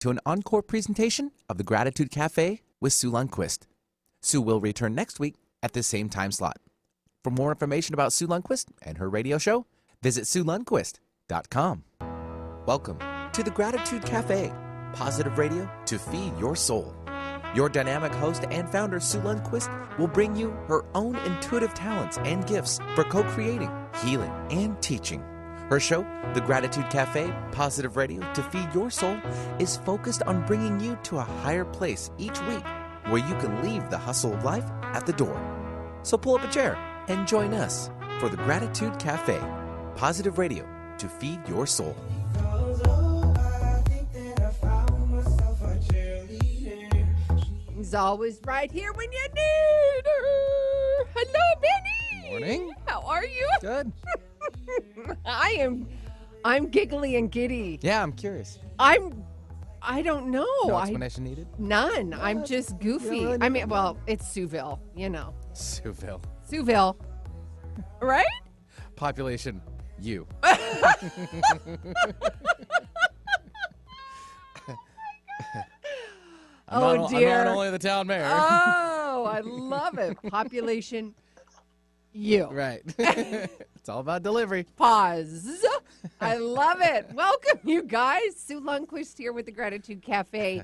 to an encore presentation of the Gratitude Cafe with Sue Lundquist. Sue will return next week at the same time slot. For more information about Sue Lundquist and her radio show, visit SueLundquist.com. Welcome to the Gratitude Cafe, positive radio to feed your soul. Your dynamic host and founder, Sue Lundquist, will bring you her own intuitive talents and gifts for co-creating, healing, and teaching. Her show, The Gratitude Cafe, positive radio to feed your soul, is focused on bringing you to a higher place each week where you can leave the hustle of life at the door. So pull up a chair and join us for The Gratitude Cafe, positive radio to feed your soul. She's always right here when you need her. Hello, Benny. Morning. How are you? Good. I'm giggly and giddy. Yeah, I'm curious. I don't know. No explanation needed? None. I'm just goofy. Really? I mean, well, it's Sueville, you know. Sueville. Sueville. Right? Population, you. Dear. I'm not only the town mayor. Oh, I love it. Population, you. Right. It's all about delivery. Pause. I love it. Welcome, you guys. Sue Lundquist here with the Gratitude Cafe.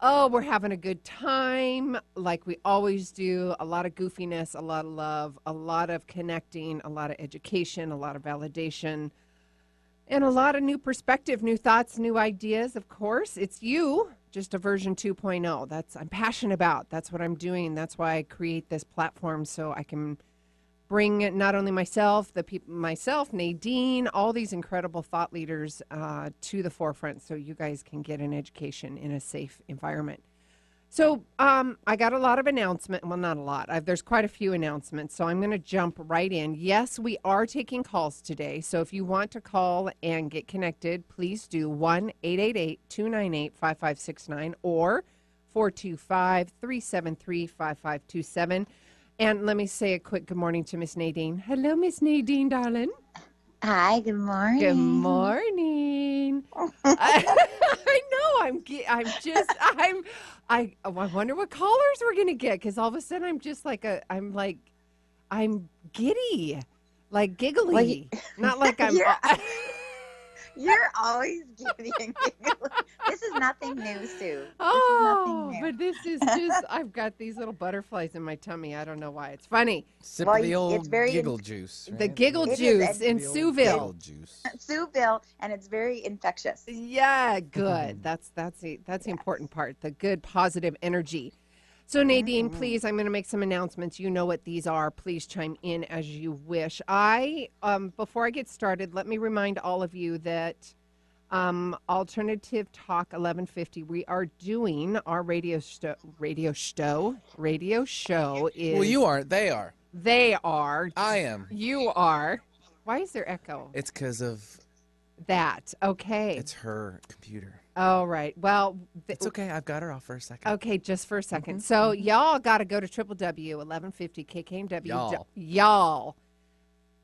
Oh, we're having a good time like we always do. A lot of goofiness, a lot of love, a lot of connecting, a lot of education, a lot of validation, and a lot of new perspective, new thoughts, new ideas. Of course, it's you, just a version 2.0. That's I'm passionate about. That's what I'm doing. That's why I create this platform so I can bring not only myself, Nadine, all these incredible thought leaders to the forefront so you guys can get an education in a safe environment. So I got a lot of announcements. Well, not a lot. There's quite a few announcements, so I'm going to jump right in. Yes, we are taking calls today. So if you want to call and get connected, please do 1-888-298-5569 or 425-373-5527. And let me say a quick good morning to Miss Nadine. Hello, Miss Nadine, darling. Hi, good morning. Good morning. I know. I wonder what callers we're gonna get because all of a sudden I'm just like I'm giddy, like giggly, not like I'm. You're always giddy and giggly. This is nothing new, Sue. But this is just, I've got these little butterflies in my tummy. I don't know why. It's funny. Sip of the old giggle juice. Right? The giggle juice in Sueville. Sueville, and it's very infectious. Yeah, good. That's the important part, the good, positive energy. So, Nadine, please, I'm going to make some announcements. You know what these are. Please chime in as you wish. Before I get started, let me remind all of you that Alternative Talk 1150, we are doing our radio show is... Well, you aren't. They are. They are. I am. You are. Why is there echo? It's because of... that. Okay. It's her computer. Oh, right. Well, it's okay. I've got her off for a second. Okay, just for a second. So y'all got to go to www.1150kknw. Y'all.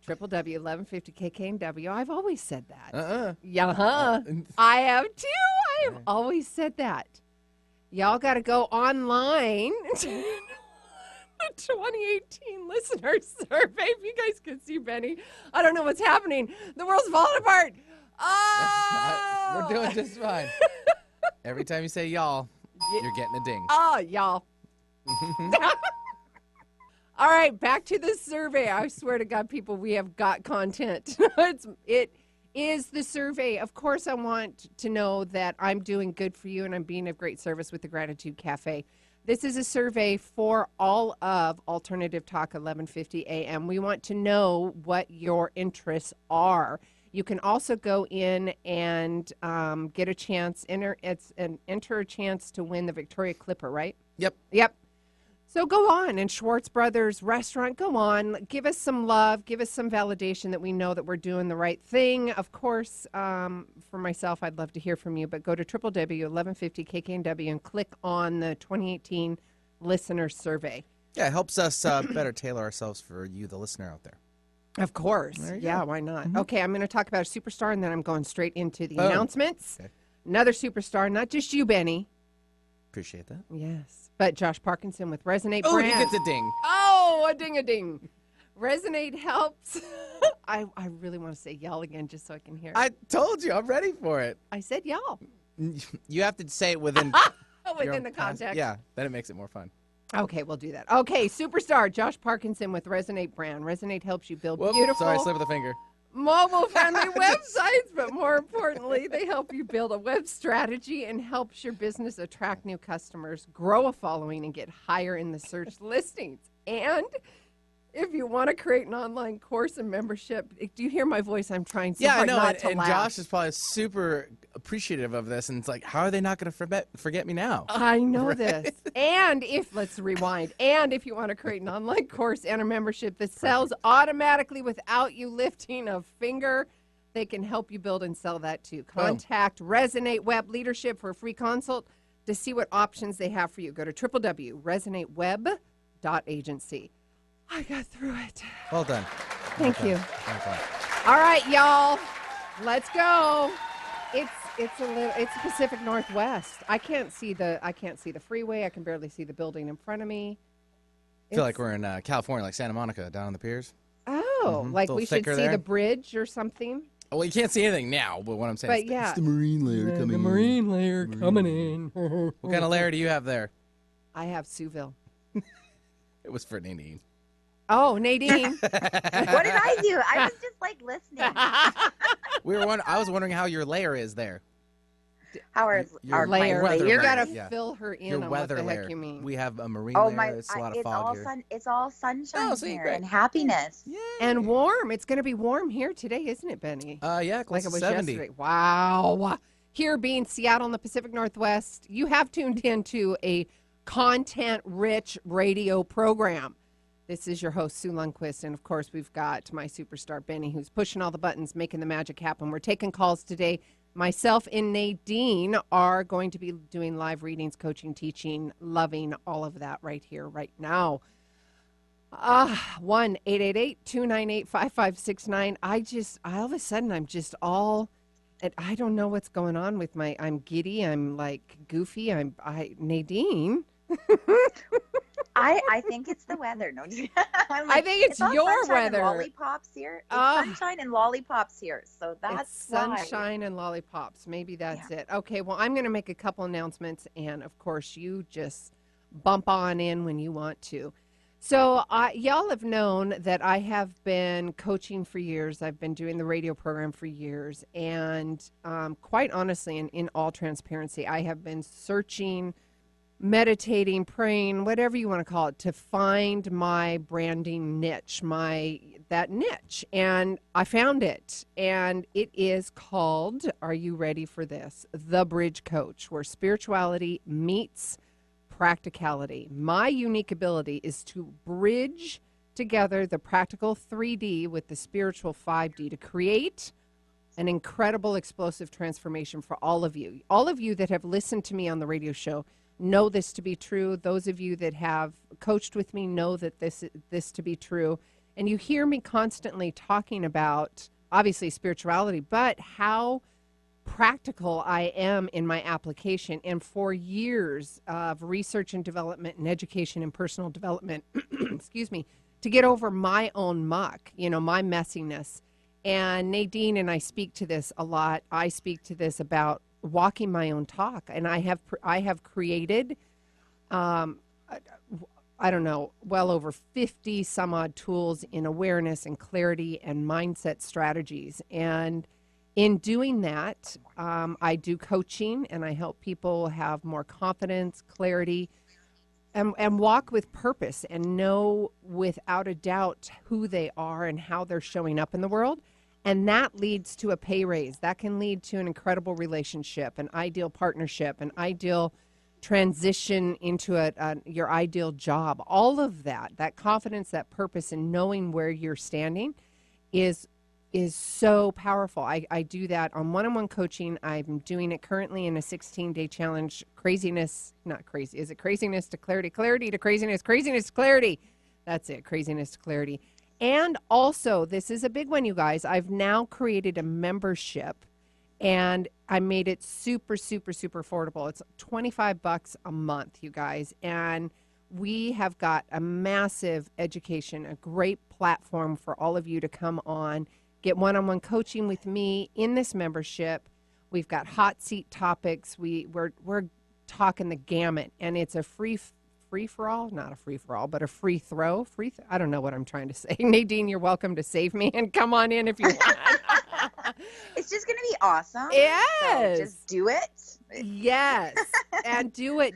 www.1150kknw. I've always said that. Yeah. I have too. I have always said that. Y'all got to go online to the 2018 listener survey. If you guys can see Benny, I don't know what's happening. The world's falling apart. Oh! We're doing just fine. Every time you say y'all, you're getting a ding. Oh, y'all. All right, back to the survey. I swear to God, people, we have got content. It is the survey. Of course, I want to know that I'm doing good for you and I'm being of great service with the Gratitude Cafe. This is a survey for all of Alternative Talk 1150 AM. We want to know what your interests are. You can also go in and get a chance, enter a chance to win the Victoria Clipper, right? Yep. So go on, and Schwartz Brothers Restaurant, go on. Give us some love. Give us some validation that we know that we're doing the right thing. Of course, for myself, I'd love to hear from you, but go to www.1150kknw and click on the 2018 listener survey. Yeah, it helps us better tailor ourselves for you, the listener out there. Of course. Yeah, why not? Mm-hmm. Okay, I'm going to talk about a superstar, and then I'm going straight into the announcements. Okay. Another superstar, not just you, Benny. Appreciate that. Yes. But Josh Parkinson with Resonate Oh, he brand. gets a ding. Oh, a ding-a-ding. Resonate helps. I really want to say y'all again just so I can hear. I told you, I'm ready for it. I said y'all. You have to say it within Within the past- context. Yeah, then it makes it more fun. Okay, we'll do that. Okay, superstar Josh Parkinson with Resonate brand. Resonate helps you build Whoop, beautiful, sorry, slip of the finger. mobile-friendly websites, but more importantly, they help you build a web strategy and helps your business attract new customers, grow a following, and get higher in the search listings. And if you want to create an online course and membership, do you hear my voice? I'm trying so Yeah, I hard know, not to and laugh. Josh is probably super appreciative of this, and it's like, how are they not going to forget me now? I know Right? this. And let's rewind. And if you want to create an online course and a membership that sells automatically without you lifting a finger, they can help you build and sell that too. Contact Resonate Web Leadership for a free consult to see what options they have for you. Go to www.resonateweb.agency. I got through it. Well done. Thank you. Well done. All right, y'all. Let's go. It's Pacific Northwest. I can't see the freeway. I can barely see the building in front of me. I feel like we're in California, like Santa Monica, down on the piers. Oh, Mhm. like It's a we little should thicker see there. the bridge or something. Well, you can't see anything now, but what I'm saying But is yeah. it's the marine layer coming the in. marine layer coming in. What kind of layer do you have there? I have Sueville. It was for Nadine. Oh, Nadine. What did I do? I was just like listening. I was wondering how your layer is there. How are Your our layer. weather You layer, got to yeah. fill her in Your on weather what the layer. heck you mean. We have a marine Oh layer. my! It's a lot of It's fog all here. It's all sunshine Oh, see, here great. and happiness. And warm. It's going to be warm here today, isn't it, Benny? Yeah, Like close it to was 70. yesterday. Wow. Here being Seattle in the Pacific Northwest, you have tuned into a content-rich radio program. This is your host, Sue Lundquist, and of course, we've got my superstar, Benny, who's pushing all the buttons, making the magic happen. We're taking calls today. Myself and Nadine are going to be doing live readings, coaching, teaching, loving all of that right here, right now. 1-888-298-5569. All of a sudden, I'm just all, I don't know what's going on with I'm giddy, I'm like goofy, Nadine. I think it's the weather. No, I think it's all your sunshine weather. And lollipops here. It's Ah. sunshine and lollipops here, so that's It's why. sunshine and lollipops. Maybe that's it. Okay, well, I'm going to make a couple announcements, and of course, you just bump on in when you want to. So, y'all have known that I have been coaching for years. I've been doing the radio program for years, and quite honestly, and in all transparency, I have been searching, meditating, praying, whatever you want to call it, to find my branding niche, that niche. And I found it. And it is called, are you ready for this? The Bridge Coach, where spirituality meets practicality. My unique ability is to bridge together the practical 3D with the spiritual 5D to create an incredible explosive transformation for all of you. All of you that have listened to me on the radio show know this to be true. Those of you that have coached with me know that this to be true. And you hear me constantly talking about, obviously, spirituality, but how practical I am in my application. And for years of research and development and education and personal development, excuse me, to get over my own muck, my messiness. And Nadine and I speak to this a lot. I speak to this about walking my own talk, and I have created I don't know, well over 50 some odd tools in awareness and clarity and mindset strategies. And in doing that, I do coaching, and I help people have more confidence, clarity, and walk with purpose and know without a doubt who they are and how they're showing up in the world. And that leads to a pay raise. That can lead to an incredible relationship, an ideal partnership, an ideal transition into your ideal job. All of that confidence, that purpose, and knowing where you're standing is so powerful. I do that on one-on-one coaching. I'm doing it currently in a 16-day challenge. Craziness, not crazy. Is it craziness to clarity? Clarity to craziness. Craziness to clarity. That's it. Craziness to clarity. And also, this is a big one, you guys. I've now created a membership, And I made it super, super, super affordable. It's $25 a month, you guys. And we have got a massive education, a great platform for all of you to come on, get one-on-one coaching with me in this membership. We've got hot seat topics. We're talking the gamut, and it's a free for all, not a free for all, but a free throw. I don't know what I'm trying to say. Nadine, you're welcome to save me and come on in if you want. It's just going to be awesome. Yes. So just do it. Yes. And do it.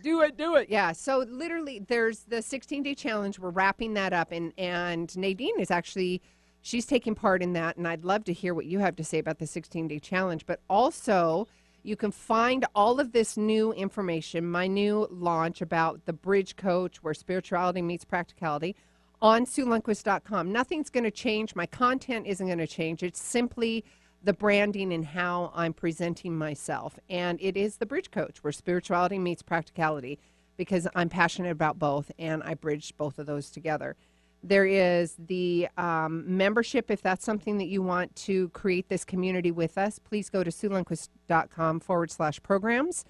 Yeah. So literally there's the 16-day challenge. We're wrapping that up. And Nadine is actually, she's taking part in that. And I'd love to hear what you have to say about the 16-day challenge. But also you can find all of this new information, my new launch about the Bridge Coach, where spirituality meets practicality, on SueLundquist.com. Nothing's going to change. My content isn't going to change. It's simply the branding and how I'm presenting myself. And it is the Bridge Coach, where spirituality meets practicality, because I'm passionate about both, and I bridge both of those together. There is the membership. If that's something that you want to create this community with us, please go to SueLundquist.com/programs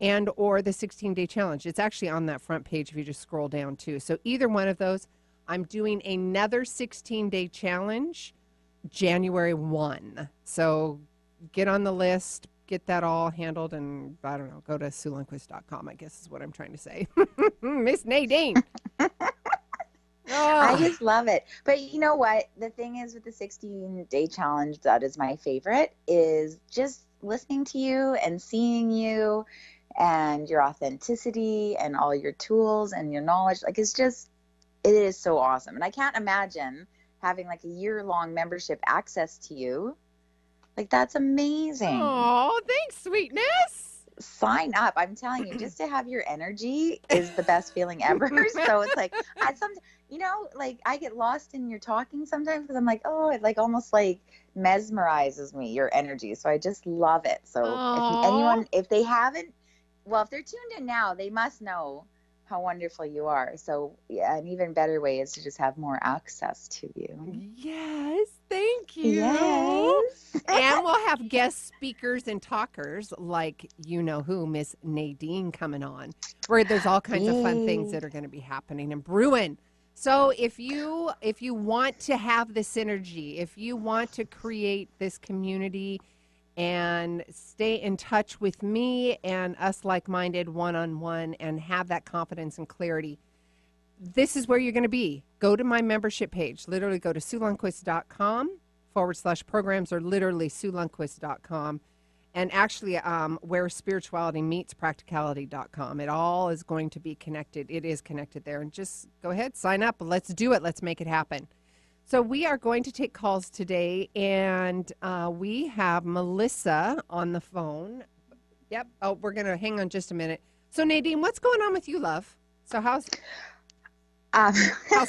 and or the 16-day challenge. It's actually on that front page if you just scroll down too. So either one of those. I'm doing another 16-day challenge January 1. So get on the list, get that all handled, and I don't know, go to SueLundquist.com, I guess is what I'm trying to say. Miss Nadine. I just love it. But you know what? The thing is with the 16-day challenge, that is my favorite, is just listening to you and seeing you and your authenticity and all your tools and your knowledge. Like, it is so awesome. And I can't imagine having like a year-long membership access to you. Like, that's amazing. Oh, thanks, sweetness. Sign up. I'm telling you, just to have your energy is the best feeling ever. So it's like, I get lost in your talking sometimes because I'm like, oh, it like almost like mesmerizes me, your energy. So I just love it. So if they haven't, well, if they're tuned in now, they must know how wonderful you are. So yeah, an even better way is to just have more access to you. Yes, thank you. Yes. And we'll have guest speakers and talkers like you know who, Miss Nadine, coming on, where there's all kinds of fun things that are going to be happening and brewing. So if you want to have this synergy, if you want to create this community and stay in touch with me and us like-minded one-on-one and have that confidence and clarity, this is where you're going to be. Go to my membership page. Literally go to SueLundquist.com/programs, or literally SueLundquist.com. And actually where spirituality meets practicality.com. It all is going to be connected. It is connected there. And just go ahead, sign up. Let's do it. Let's make it happen. So we are going to take calls today, and we have Melissa on the phone. Yep. Oh, we're going to hang on just a minute. So Nadine, what's going on with you, love? So how's it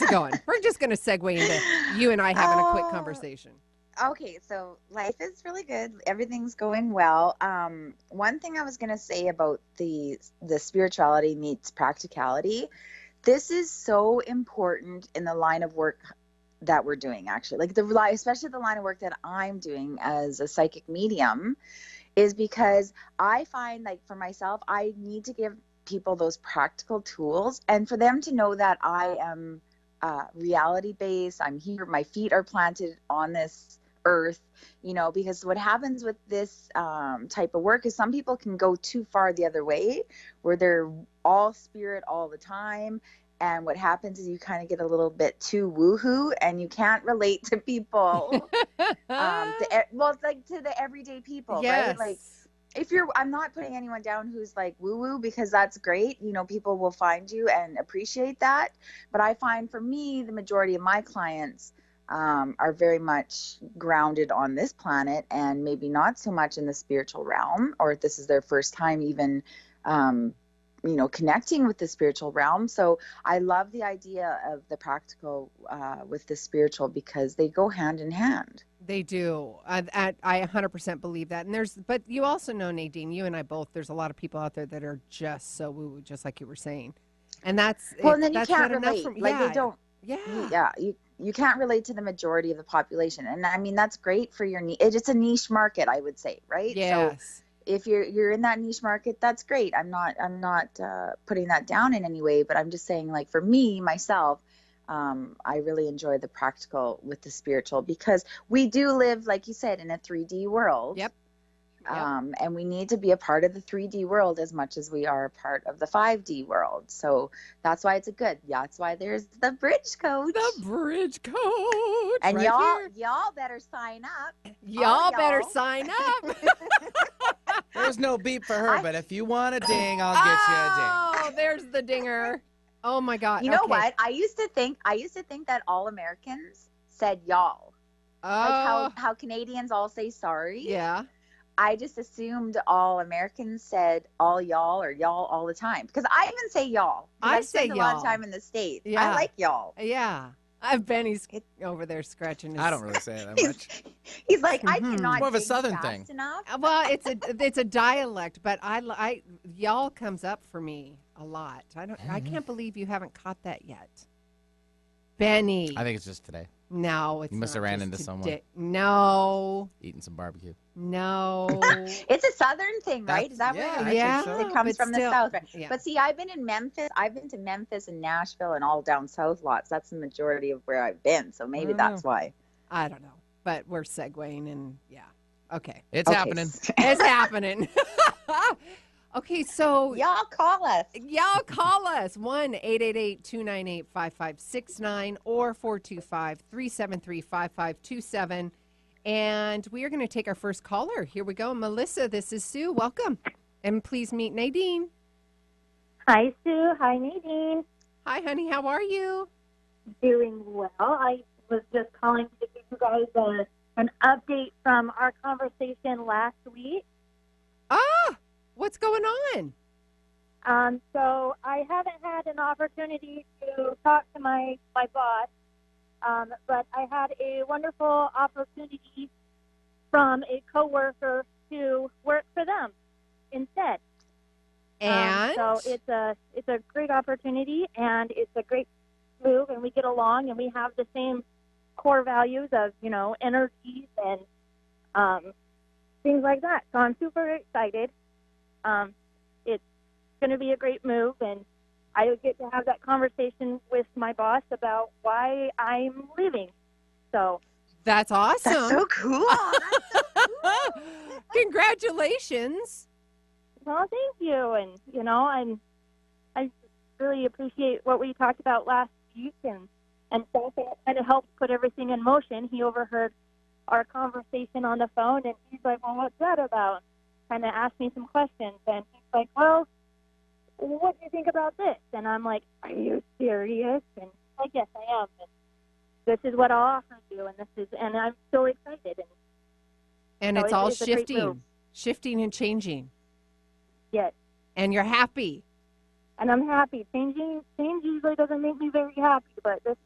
going? We're just going to segue into you and I having a quick conversation. Okay, so life is really good. Everything's going well. One thing I was going to say about the spirituality meets practicality, this is so important in the line of work that we're doing, actually. Like especially the line of work that I'm doing as a psychic medium, is because I find, like, for myself, I need to give people those practical tools, and for them to know that I am reality based. I'm here. My feet are planted on this earth, because what happens with this type of work is some people can go too far the other way, where they're all spirit all the time. And what happens is you kind of get a little bit too woohoo, and you can't relate to people. Like to the everyday people, yes. Right? Like, I'm not putting anyone down who's like woo-woo, because that's great. People will find you and appreciate that. But I find, for me, the majority of my clients are very much grounded on this planet, and maybe not so much in the spiritual realm, or if this is their first time even connecting with the spiritual realm. So I love the idea of the practical with the spiritual, because they go hand in hand. They do. I 100% believe that. And but you also know, Nadine, you and I both, there's a lot of people out there that are just so woo-woo, just like you were saying. And that's, well, and then that's you can't not relate. Enough for, like, yeah. they don't. Yeah. Yeah. you can't relate to the majority of the population. And I mean, that's great for your it's a niche market, I would say, right? So Yes. if you're in that niche market, that's great. I'm not putting that down in any way, but I'm just saying, like, for me myself, I really enjoy the practical with the spiritual, because we do live, like you said, in a 3D world. Yep. And we need to be a part of the 3D world as much as we are a part of the 5D world. So that's why it's a good. That's why there's the bridge coach. The bridge coach. And right here. y'all better sign up. Y'all better sign up. There's no beep for her, but if you want a ding, I'll get you a ding. Oh, there's the dinger. Oh my God. You know what? I used to think that all Americans said y'all. Like how Canadians all say sorry. Yeah. I just assumed all Americans said all y'all or y'all all the time, because I even say y'all. I say spent a lot of time in the States. Yeah. I like y'all. Yeah. Benny's over there scratching his. I don't really say it that much. He's like, I cannot. It's more of a ding Southern fast thing. Enough. Well, it's a dialect, but I y'all comes up for me a lot. I can't believe you haven't caught that yet, Benny. I think it's just today. No, it's You must not have ran just into today. someone. No. Eating some barbecue. No. It's a Southern thing, right? Is that yeah, where I think so. it comes but from? still, the South, right? yeah. But see, I've been in Memphis. I've been to Memphis and Nashville and all down south lots. That's the majority of where I've been. So maybe that's why. I don't know, but we're segueing, and yeah. Okay. It's happening. It's happening. Okay, so y'all call us. Y'all call us 1-888-298-5569 or 425-373-5527. And we are going to take our first caller. Here we go. Melissa, this is Sue. Welcome. And please meet Nadine. Hi, Sue. Hi, Nadine. Hi, honey. How are you? Doing well. I was just calling to give you guys an update from our conversation last week. What's going on? So I haven't had an opportunity to talk to my boss, but I had a wonderful opportunity from a coworker to work for them instead. And so it's a great opportunity, and it's a great move, and we get along, and we have the same core values of, energies and things like that. So I'm super excited. It's going to be a great move, and I get to have that conversation with my boss about why I'm leaving. So that's awesome. That's so cool. Congratulations. Well, thank you. And, I really appreciate what we talked about last week, and so that kind of helped put everything in motion. He overheard our conversation on the phone, and he's like, well, what's that about? Kind of asked me some questions, and he's like, well, what do you think about this? And I'm like, are you serious? And he's like, yes, I am. And this is what I'll offer you, and I'm so excited. And so it's all a great move. shifting and changing. Yes. And you're happy. And I'm happy. Change usually doesn't make me very happy, but this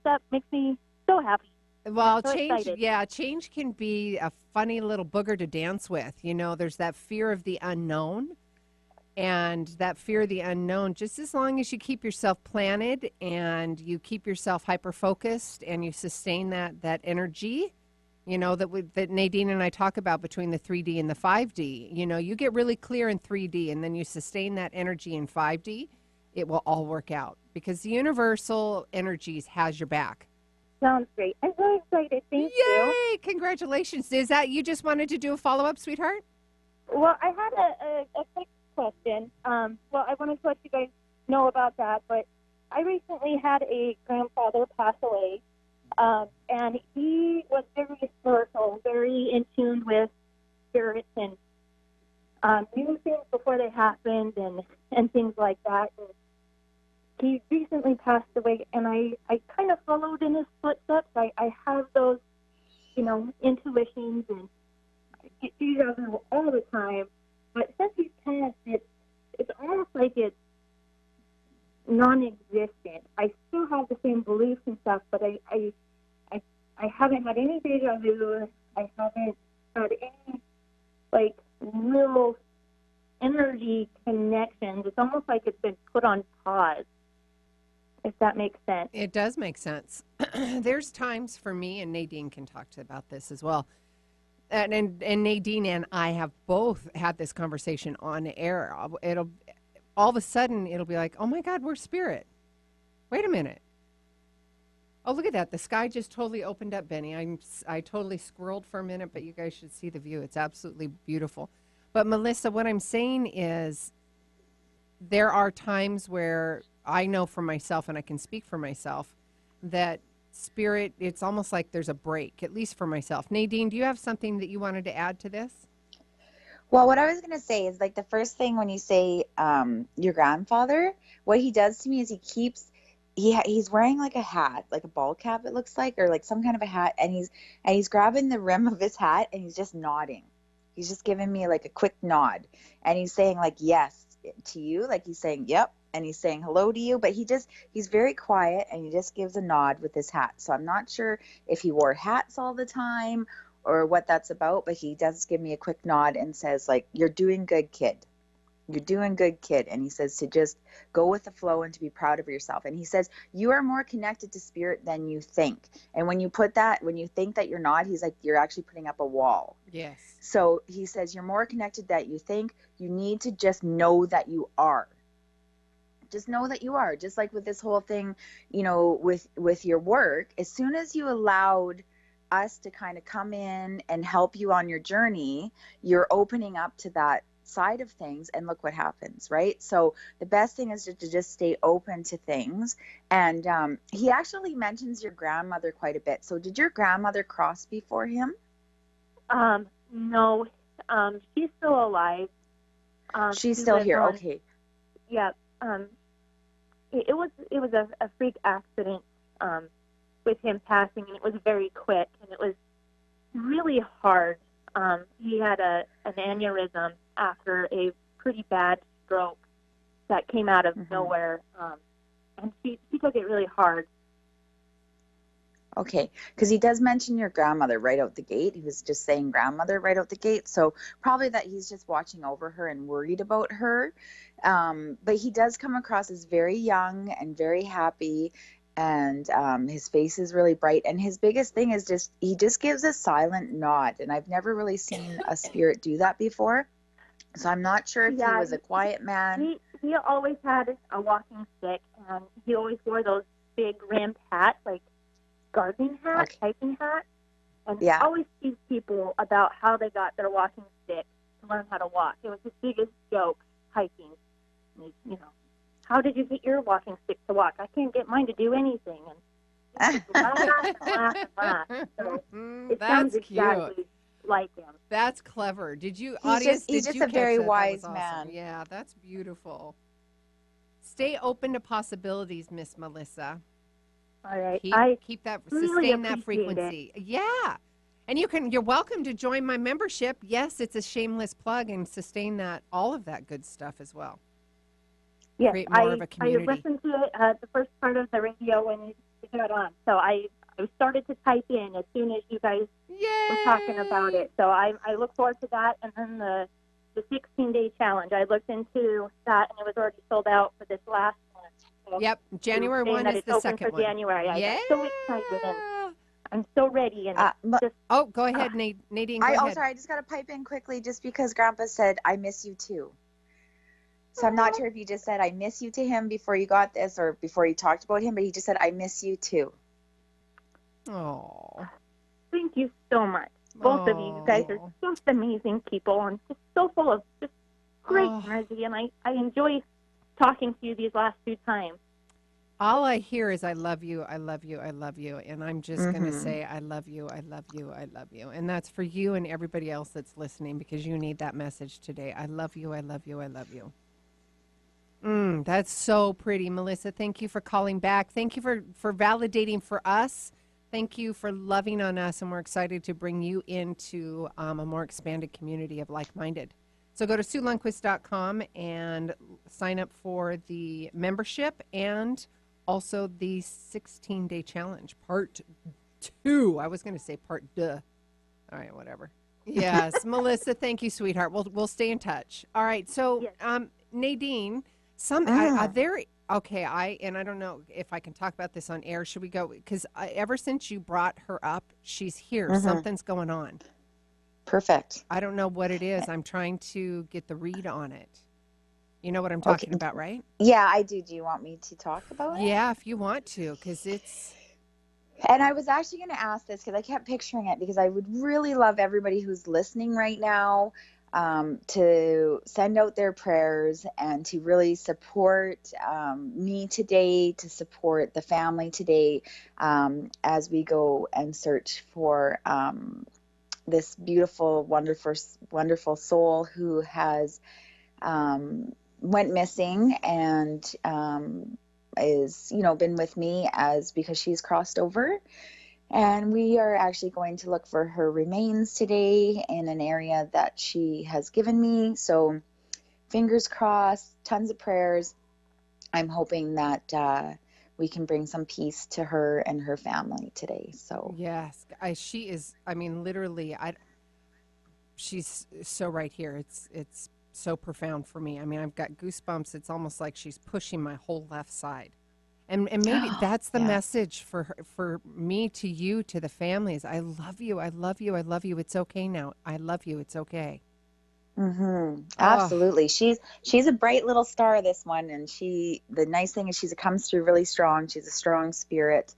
step makes me so happy. Well, so change excited. can be a funny little booger to dance with. There's that fear of the unknown. And that fear of the unknown, just as long as you keep yourself planted and you keep yourself hyper-focused and you sustain that energy, that Nadine and I talk about between the 3D and the 5D. You get really clear in 3D and then you sustain that energy in 5D, it will all work out because the universal energies has your back. Sounds great. I'm so excited. Thank you. Yay! Congratulations. Is that you just wanted to do a follow-up, sweetheart? Well, I had a quick question. Well, I wanted to let you guys know about that, but I recently had a grandfather pass away, and he was very spiritual, very in tune with spirits, and knew things before they happened and things like that. And he recently passed away, and I kind of followed in his footsteps. I have those, intuitions, and I get deja vu all the time. But since he's passed, it's almost like it's non-existent. I still have the same beliefs and stuff, but I haven't had any deja vu. I haven't had any, real energy connections. It's almost like it's been put on pause. if that makes sense. It does make sense. There's times for me, and Nadine can talk about this as well. And Nadine and I have both had this conversation on air. It'll all of a sudden it'll be like, oh my God, we're spirit. Wait a minute. Oh, look at that. The sky just totally opened up, Benny. I totally squirreled for a minute, but you guys should see the view. It's absolutely beautiful. But Melissa, what I'm saying is there are times where I know for myself, and I can speak for myself, that spirit, it's almost like there's a break, at least for myself. Nadine, do you have something that you wanted to add to this? Well, what I was going to say is like the first thing when you say your grandfather, what he does to me is he's wearing like a hat, like a ball cap it looks like, or like some kind of a hat, and he's grabbing the rim of his hat and he's just nodding. He's just giving me like a quick nod, and he's saying like yes to you, like he's saying yep, and he's saying hello to you, but he's very quiet and he just gives a nod with his hat. So I'm not sure if he wore hats all the time or what that's about, but he does give me a quick nod and says like, you're doing good, kid. You're doing good, kid. And he says to just go with the flow and to be proud of yourself. And he says, you are more connected to spirit than you think. And when you think that you're not, he's like, you're actually putting up a wall. Yes. So he says, you're more connected than you think. You need to just know that you are. Just know that you are. Just like with this whole thing, with your work, as soon as you allowed us to kind of come in and help you on your journey, you're opening up to that side of things, and look what happens, right? So the best thing is to just stay open to things. And he actually mentions your grandmother quite a bit. So did your grandmother cross before him? No, she's still alive. She's she still lives here. on- Okay. Yeah. It was a freak accident with him passing, and it was very quick, and it was really hard. He had an aneurysm after a pretty bad stroke that came out of nowhere, and she took it really hard. Okay, because he does mention your grandmother right out the gate. He was just saying grandmother right out the gate. So probably that he's just watching over her and worried about her. But he does come across as very young and very happy. And his face is really bright. And his biggest thing is he just gives a silent nod. And I've never really seen a spirit do that before. So I'm not sure if he was a quiet man. He always had a walking stick, and he always wore those big rimmed hats, like gardening hat, hiking hat, and he always teased people about how they got their walking stick to learn how to walk. It was his biggest joke, hiking. How did you get your walking stick to walk? I can't get mine to do anything. And he would laugh and laugh. So it sounds exactly like him. That's clever. Did you, he's just a very wise man. Yeah, that's beautiful. Stay open to possibilities, Miss Melissa. All right. Keep that, really sustain that frequency. Yeah. And you're welcome to join my membership. Yes, it's a shameless plug, and sustain all of that good stuff as well. Yes, Create more of a community. I listened to it, the first part of the radio when you got on. So I started to type in as soon as you guys were talking about it. So I look forward to that. And then the 16-day challenge, I looked into that, and it was already sold out for this last one. So yep, January 1 is the second one. January. I'm so excited, and I'm so ready. And go ahead, Nadine. Go ahead. Sorry, I just got to pipe in quickly just because Grandpa said, I miss you too. So I'm not sure if you just said, I miss you to him before you got this or before you talked about him, but he just said, I miss you too. Oh, thank you so much. Both of you guys are just amazing people and just so full of just great energy. And I enjoy talking to you these last two times. All I hear is I love you, I love you, I love you. And I'm just going to say I love you, I love you, I love you. And that's for you and everybody else that's listening, because you need that message today. I love you, I love you, I love you. That's so pretty, Melissa. Thank you for calling back. Thank you for validating for us. Thank you for loving on us, and we're excited to bring you into a more expanded community of like-minded. So go to SueLundquist.com and sign up for the membership and also the 16-day challenge, part 2. I was going to say part duh. All right, whatever. Yes, Melissa, thank you, sweetheart. We'll stay in touch. All right, so Nadine, Okay, I don't know if I can talk about this on air. Should we go? Because ever since you brought her up, she's here. Something's going on. Perfect. I don't know what it is. I'm trying to get the read on it. You know what I'm talking about, right? Yeah, I do. Do you want me to talk about it? Yeah, if you want to, because it's... And I was actually going to ask this because I kept picturing it, because I would really love everybody who's listening right now to send out their prayers and to really support me today, to support the family today as we go and search for this beautiful, wonderful soul who has went missing and is, been with me because she's crossed over. And we are actually going to look for her remains today in an area that she has given me. So fingers crossed, tons of prayers. I'm hoping that we can bring some peace to her and her family today. So yes, she is. I mean, literally, she's so right here. It's so profound for me. I mean, I've got goosebumps. It's almost like she's pushing my whole left side. And maybe that's the message for her, for me to you, to the families. I love you. I love you. I love you. It's okay now. I love you. It's okay. Absolutely. She's a bright little star, this one. And the nice thing is she comes through really strong. She's a strong spirit.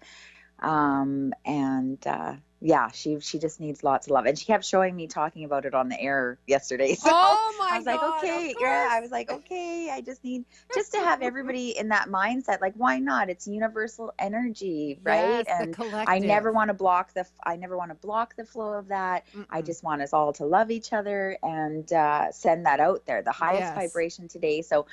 Yeah, she just needs lots of love. And she kept showing me talking about it on the air yesterday. So I was like, okay, yeah, I was like, okay, I just need to have everybody in that mindset. Like, why not? It's universal energy, right? Yes, and the collective. I never want to block the flow of that. I just want us all to love each other and send that out there, the highest vibration today. So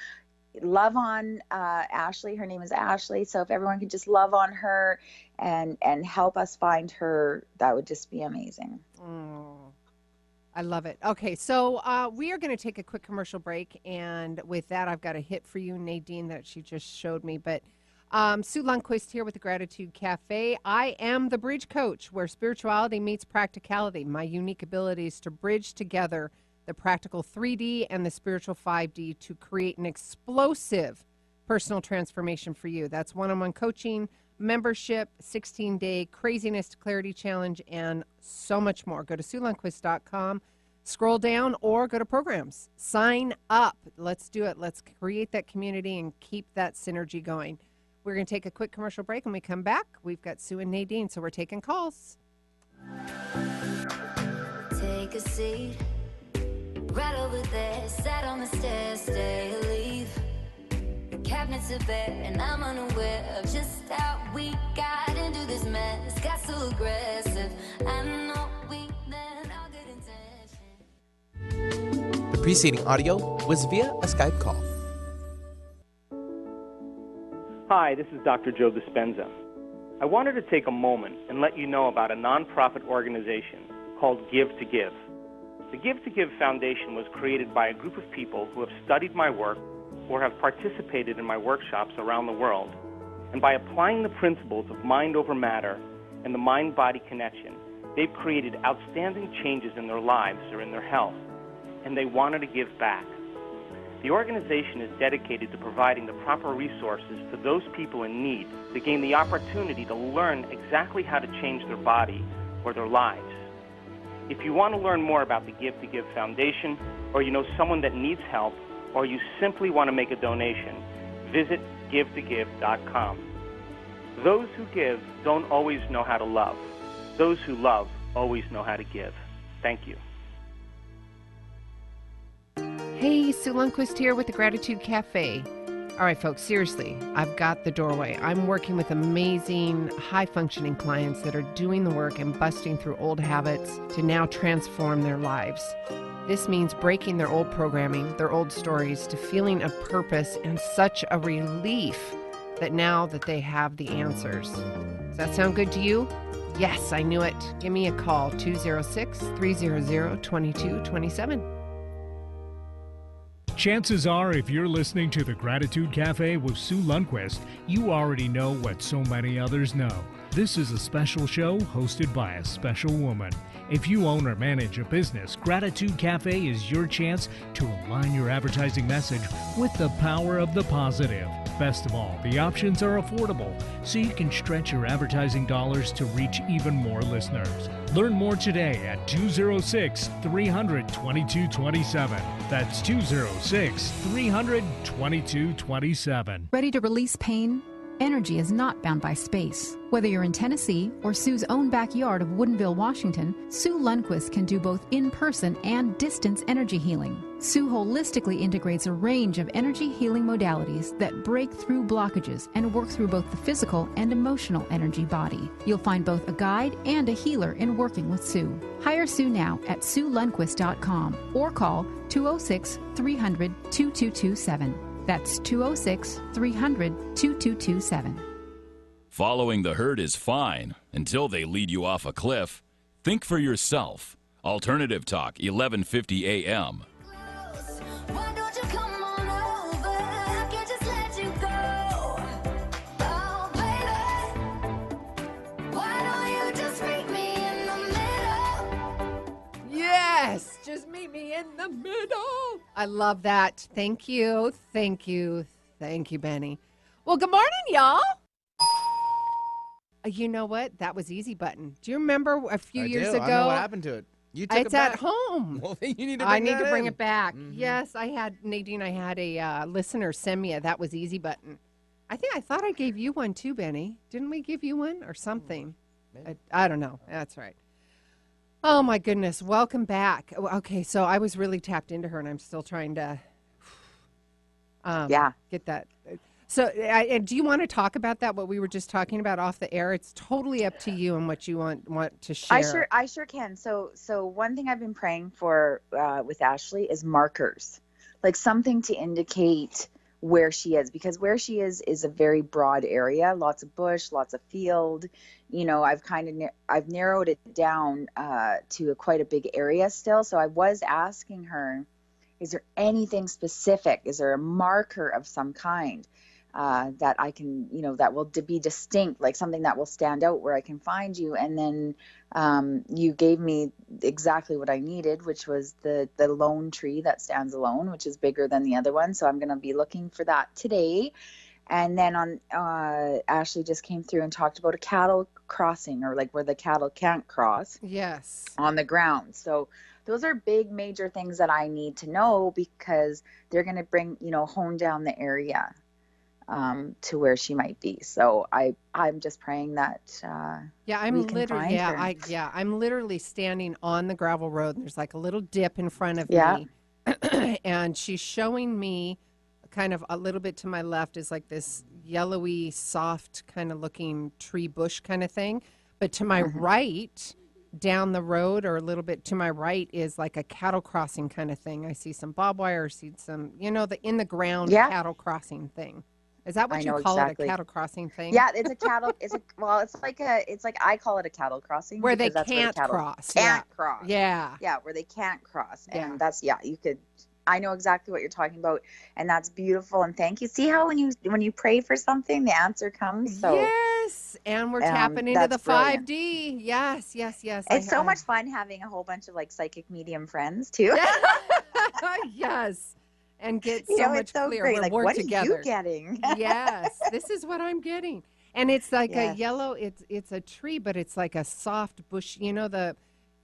love on Ashley. Her name is Ashley. So if everyone could just love on her and help us find her, that would just be amazing. I love it. Okay, so we are going to take a quick commercial break, and with that, I've got a hit for you, Nadine, that she just showed me. But Sue Lundquist here with the Gratitude Cafe. I am the Bridge Coach, where spirituality meets practicality. My unique abilities to bridge together the practical 3D and the spiritual 5D to create an explosive personal transformation for you. That's one-on-one coaching, membership, 16-day craziness to clarity challenge, and so much more. Go to SueLundquist.com, scroll down, or go to programs. Sign up. Let's do it. Let's create that community and keep that synergy going. We're going to take a quick commercial break. When we come back, we've got Sue and Nadine, so we're taking calls. Take a seat. Right over there, sat on the stairs, stay or leave. The cabinets are bare, and I'm unaware of just how we got into this mess. Got so aggressive. I know we meant all good intentions. The preceding audio was via a Skype call. Hi, this is Dr. Joe Dispenza. I wanted to take a moment and let you know about a nonprofit organization called Give to Give. The Give to Give Foundation was created by a group of people who have studied my work or have participated in my workshops around the world. And by applying the principles of mind over matter and the mind-body connection, they've created outstanding changes in their lives or in their health, and they wanted to give back. The organization is dedicated to providing the proper resources to those people in need to gain the opportunity to learn exactly how to change their body or their lives. If you want to learn more about the Give to Give Foundation, or you know someone that needs help, or you simply want to make a donation, visit givetogive.com. Those who give don't always know how to love. Those who love always know how to give. Thank you. Hey, Sue Lundquist here with the Gratitude Cafe. All right, folks, seriously, I've got the doorway. I'm working with amazing, high-functioning clients that are doing the work and busting through old habits to now transform their lives. This means breaking their old programming, their old stories, to feeling of purpose and such a relief that now that they have the answers. Does that sound good to you? Yes, I knew it. Give me a call, 206-300-2227. Chances are, if you're listening to the Gratitude Cafe with Sue Lundquist, you already know what so many others know. This is a special show hosted by a special woman. If you own or manage a business, Gratitude Cafe is your chance to align your advertising message with the power of the positive. Best of all, the options are affordable, so you can stretch your advertising dollars to reach even more listeners. Learn more today at 206-300-2227. That's 206-300-2227. Ready to release pain? Energy is not bound by space. Whether you're in Tennessee or Sue's own backyard of Woodinville, Washington, Sue Lundquist can do both in-person and distance energy healing. Sue holistically integrates a range of energy healing modalities that break through blockages and work through both the physical and emotional energy body. You'll find both a guide and a healer in working with Sue. Hire Sue now at SueLundquist.com or call 206-300-2227. That's 206-300-2227. Following the herd is fine until they lead you off a cliff. Think for yourself. Alternative Talk, 1150 AM. Why don't you come on over? I can't just let you go. Oh, baby. Why don't you just meet me in the middle? Yes, just meet me in the middle. I love that. Thank you, thank you, thank you, Benny. Well, good morning, y'all. You know what? That was Easy Button. Do you remember a few years ago? I know what happened to it. You took It's it back. at home. Well, then you need to bring I need to bring in. it back. Mhm. Yes, Nadine, I had a listener send me That Was Easy Button. I thought I gave you one too, Benny. Didn't we give you one or something? I don't know. That's right. Oh, my goodness. Welcome back. Okay, so I was really tapped into her, and I'm still trying to get that. So do you want to talk about that, what we were just talking about off the air? It's totally up to you and what you want to share. I sure can. So one thing I've been praying for with Ashley is markers, like something to indicate where she is, because where she is a very broad area, lots of bush, lots of field. You know, I've narrowed it down to quite a big area still. So I was asking her, is there anything specific? Is there a marker of some kind that I can, that will be distinct, like something that will stand out where I can find you? And then you gave me exactly what I needed, which was the lone tree that stands alone, which is bigger than the other one. So I'm going to be looking for that today. And then Ashley just came through and talked about a cattle crossing, or like where the cattle can't cross. Yes. On the ground. So those are big, major things that I need to know, because they're going to bring, hone down the area to where she might be. So I'm just praying that I'm literally standing on the gravel road, and there's like a little dip in front of me. And she's showing me kind of a little bit to my left is like this yellowy, soft kind of looking tree bush kind of thing. But to my right, down the road, or a little bit to my right, is like a cattle crossing kind of thing. I see some barbed wire, see some, the in the ground cattle crossing thing. Is that what you call it, a cattle crossing thing? Yeah, it's a cattle. It's like I call it a cattle crossing, where they that's can't where the cross. Can't cross. Yeah. Yeah, where they can't cross, and Yeah. that's you could. I know exactly what you're talking about, and that's beautiful. And thank you. See how when you pray for something, the answer comes. So yes, and we're tapping into the brilliant. 5D. Yes. It's so much fun having a whole bunch of like psychic medium friends too. Yes. And get You so know, much it's so clear. great. We're Like, more what together. are you getting? Yes, this is what I'm getting. And it's like a Yes. yellow, it's a tree, but it's like a soft bush.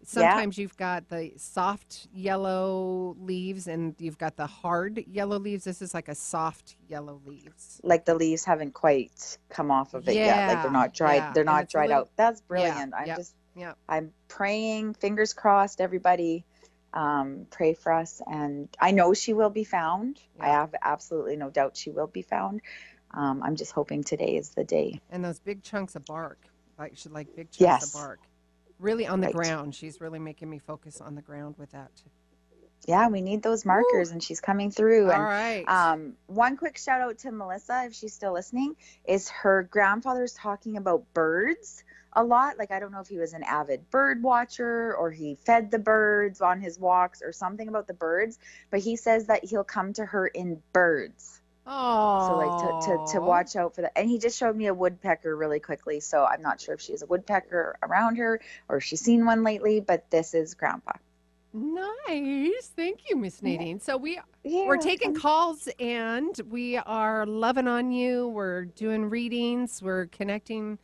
Sometimes you've got the soft yellow leaves and you've got the hard yellow leaves. This is like a soft yellow leaves. Like the leaves haven't quite come off of it yet. Like they're not dried. Yeah. They're And not it's a dried little- out. That's brilliant. Yeah. I'm praying, fingers crossed, everybody pray for us. And I know she will be found. Yeah. I have absolutely no doubt she will be found. I'm just hoping today is the day. And those big chunks of bark, big chunks Yes. of bark. Really on the Right. ground. She's really making me focus on the ground with that. Yeah, we need those markers, and she's coming through. All And right. one quick shout out to Melissa, if she's still listening, is her grandfather's talking about birds a lot. Like, I don't know if he was an avid bird watcher or he fed the birds on his walks or something about the birds, but he says that he'll come to her in birds. Oh. So like to watch out for that. And he just showed me a woodpecker really quickly. So I'm not sure if she has a woodpecker around her or if she's seen one lately, but this is Grandpa. Nice. Thank you, Miss Nadine. So we're Yeah. taking calls and we are loving on you. We're doing readings. We're connecting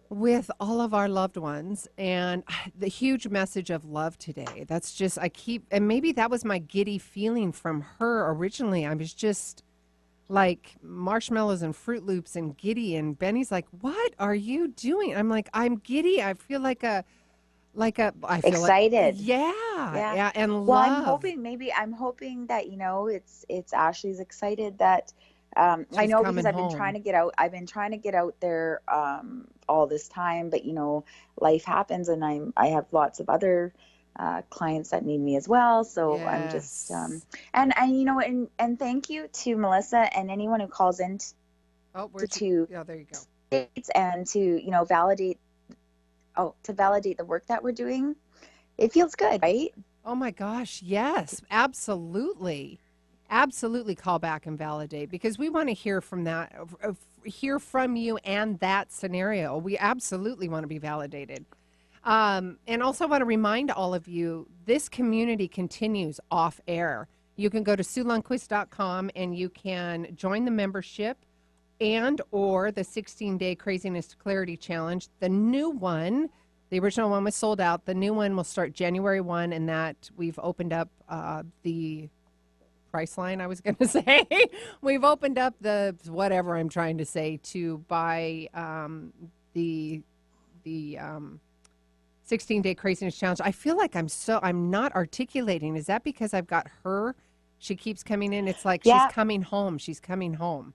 with all of our loved ones, and the huge message of love today. That's just, and maybe that was my giddy feeling from her originally. I was just like marshmallows and Fruit Loops and giddy, and Benny's like, "What are you doing?" I'm like, "I'm giddy. I feel I feel Excited. yeah, and Well, love." I'm hoping that, it's Ashley's excited that, I She's know coming because home. I've been trying to get out there, all this time, but, life happens and I have lots of other, clients that need me as well. So I'm just, Yes. and thank you to Melissa and anyone who calls in Oh, to yeah, there you go. states and to, validate the work that we're doing. It feels good, right? Oh my gosh, yes, absolutely. Absolutely call back and validate because we want to hear from hear from you and that scenario. We absolutely want to be validated. And also want to remind all of you, this community continues off air. You can go to SueLundquist.com and you can join the membership and or the 16-day Craziness to Clarity Challenge. The new one, the original one was sold out. The new one will start January 1, and that we've opened up the price line, I was going to say. We've opened up the whatever I'm trying to say to buy the 16-day Craziness Challenge. I feel like I'm not articulating. Is that because I've got her? She keeps coming in. It's like she's Yeah. coming home. She's coming home.